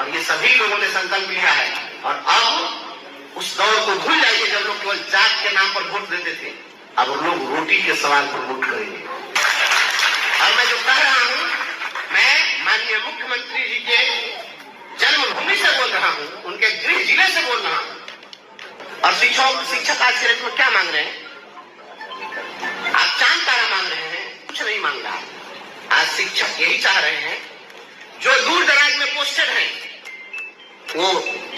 और ये सभी लोगों ने संकल्प लिया है। और अब उस दौर को भूल जाइए जब लोग केवल जात के नाम पर वोट देते थे। अब लोग रोटी के सवाल पर वोट करेंगे। और मैं जो कह रहा हूं, मैं माननीय मुख्यमंत्री जी के जन्मभूमि से बोल रहा हूं, उनके गृह जिले से बोल रहा हूं। और शिक्षक आज के डेट में क्या मांग रहे हैं? आप चांद तारा मांग रहे हैं, कुछ नहीं मांग रहा। आज शिक्षक यही चाह रहे हैं, जो दूर दराज में पोस्टेड हैं, वो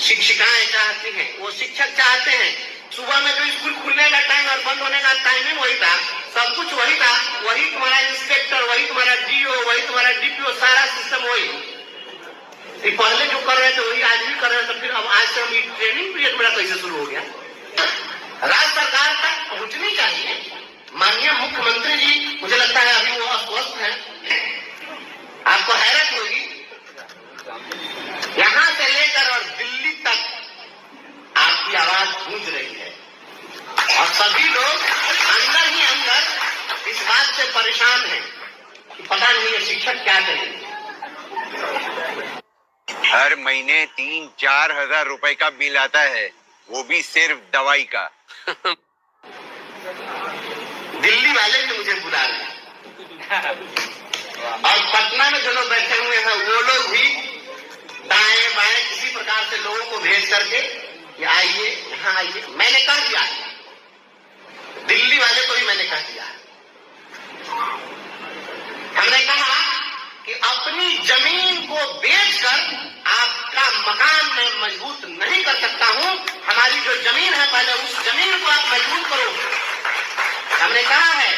शिक्षिकाएं चाहती हैं, वो शिक्षक चाहते हैं। सुबह में जो स्कूल खुलने का टाइम और बंद होने का टाइमिंग वही था, सब कुछ वही था, वही तुम्हारा इंस्पेक्टर, वही तुम्हारा डीओ, वही तुम्हारा डीपीओ, सारा सिस्टम वही। पहले जो कर रहे थे वही आज भी कर रहे थे। फिर अब आज से हम ट्रेनिंग पीरियड मेरा कैसे शुरू हो गया? राज्य सरकार तक पहुंचनी चाहिए। माननीय मुख्यमंत्री जी, मुझे लगता है अभी वो अस्वस्थ हैं। आपको हैरत होगी, यहां से लेकर और दिल्ली तक आपकी आवाज गूंज रही है और सभी लोग अंदर ही अंदर इस बात से परेशान हैं कि पता नहीं ये शिक्षक क्या करेंगे। हर महीने 3-4 हजार रुपए का बिल आता है, वो भी सिर्फ दवाई का। दिल्ली वाले भी मुझे बुला रहे हैं और पटना में जो लोग बैठे हुए हैं वो लोग भी दाएं बाएं किसी प्रकार से लोगों को भेज करके कि आइए, यहाँ आइए। मैंने कह दिया, दिल्ली वाले को भी मैंने कह दिया, हमने कहा कि अपनी जमीन को बेचकर आपका मकान मैं मजबूत नहीं कर सकता हूं। हमारी जो जमीन है, पहले उस जमीन को आप मजबूत करो। हमने कहा है,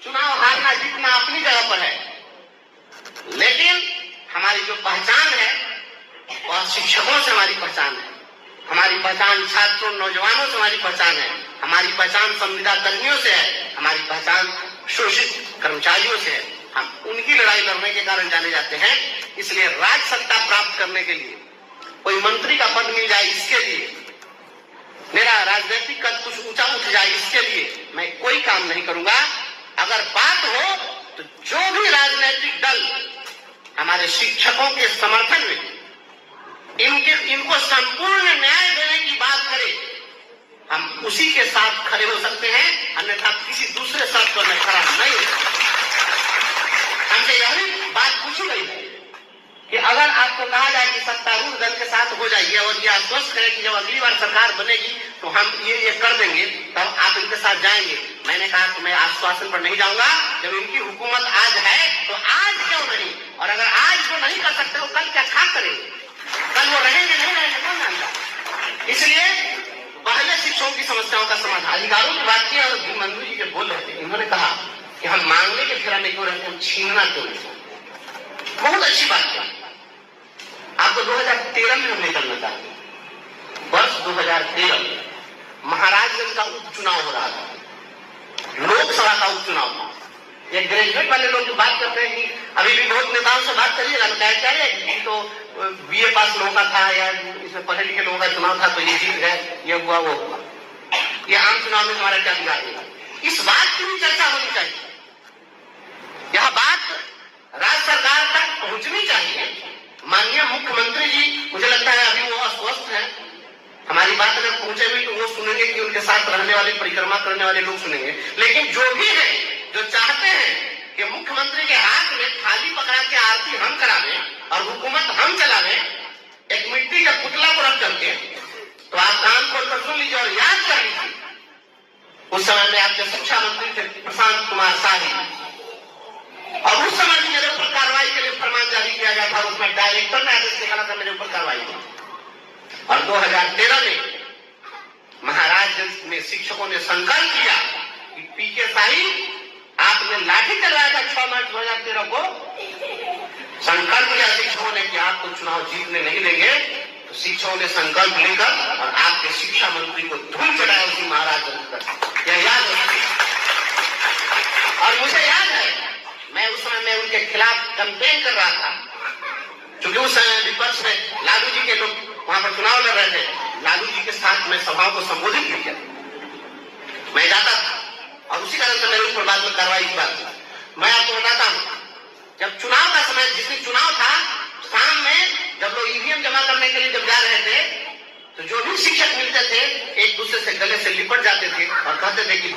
चुनाव हारना जीतना अपनी जगह पर है, लेकिन हमारी जो पहचान है वह शिक्षकों से हमारी पहचान है, हमारी पहचान छात्रों नौजवानों से हमारी पहचान है, हमारी पहचान संविदा कर्मियों से है, हमारी पहचान शोषित कर्मचारियों से है। हम उनकी लड़ाई लड़ने के कारण जाने जाते हैं। इसलिए राज सत्ता प्राप्त करने के लिए कोई मंत्री का पद मिल जाए, इसके लिए मेरा राजनीतिक कद कुछ ऊंचा उठ जाए, इसके लिए मैं कोई काम नहीं करूंगा। अगर बात हो तो जो भी राजनीतिक दल हमारे शिक्षकों के समर्थन में इनको संपूर्ण न्याय देने की बात करे, हम उसी के साथ खड़े हो सकते हैं, अन्यथा किसी दूसरे शर्त पर मैं खड़ा नहीं हो सकता। हमसे यही बात पूछी गई है कि अगर आपको कहा जाए कि सत्तारूढ़ दल के साथ हो जाइए और ये आश्वस्त करें कि जब अगली बार सरकार बनेगी तो हम ये कर देंगे, तब आप इनके साथ जाएंगे। मैंने कहा कि मैं आश्वासन पर नहीं जाऊंगा। जब इनकी हुकूमत आज है तो आज क्यों नहीं, और अगर आज जो नहीं कर सकते वो कल क्या खा करेंगे, कल वो रहेंगे नहीं रहेंगे कौन जानता। इसलिए पहले शिक्षकों की समस्याओं का समाधान, अधिकारों की बात की और मंत्री जी के बोल रहे थे, इन्होंने कहा कि हम मांगने के फेरा में क्यों रहते, हम छीनना क्यों नहीं। बहुत अच्छी बात है। आपको 2013 में हम निकलना चाहते हैं। वर्ष 2013 महाराजगंज का उपचुनाव हो रहा था, लोकसभा का उपचुनाव था। ये ग्रेजुएट वाले लोग जो बात करते हैं कि अभी भी बहुत नेताओं से बात करिएगा, क्या तो बीए पास लोगों का था या इसमें पढ़े लिखे लोगों का चुनाव था तो ये जीत गए, ये हुआ वो हुआ। ये आम चुनाव में हमारा क्या बिगाड़ेगा? इस बात की भी चर्चा होनी चाहिए। यह बात राज्य सरकार तक पहुंचनी चाहिए। माननीय मुख्यमंत्री जी, मुझे लगता है अभी वो अस्वस्थ हैं। हमारी बात अगर पहुंचे भी तो वो सुनेंगे कि उनके साथ रहने वाले, परिक्रमा करने वाले लोग सुनेंगे। लेकिन जो भी है, जो चाहते हैं कि मुख्यमंत्री के हाथ में थाली पकड़ा के आरती हम करावें और हुकूमत हम चलावें, एक मिट्टी का पुतला को रख करके, तो आप कान खोलकर सुन लीजिए और याद कर लीजिए। उस समय में आपके शिक्षा मंत्री थे प्रशांत कुमार शाही, और उस समय भी मेरे ऊपर कार्रवाई के लिए फरमान जारी किया गया था। उसमें डायरेक्टर ने आदेश निकाला था मेरे ऊपर कार्रवाई की। और 2013 में महाराजगंज में शिक्षकों ने संकल्प किया कि पीके शाही, आपने लाठी चलवाया था 6 मार्च 2013 को, संकल्प लिया शिक्षकों ने कि आपको चुनाव जीतने नहीं देंगे। तो शिक्षकों ने संकल्प लेकर और आपके शिक्षा मंत्री को धूल चढ़ाया उसी महाराजगंज पर। यह याद रखिए। और मुझे याद है, मैं उस समय में उनके खिलाफ कैंपेन कर रहा था, क्योंकि उस समय विपक्ष में लालू जी के लोग वहां पर चुनाव लड़ रहे थे। लालू जी के साथ मैं सभाओं को संबोधित भी किया, मैं जाता था और उसी कारण से मेरे ऊपर बाद में कार्रवाई की बात। मैं आपको बताता हूं, जब चुनाव का समय, जिस दिन चुनाव था, शाम में जब लोग ईवीएम जमा करने के लिए जब जा रहे थे तो जो भी शिक्षक मिलते थे एक दूसरे से गले से लिपट जाते थे और कहते थे कि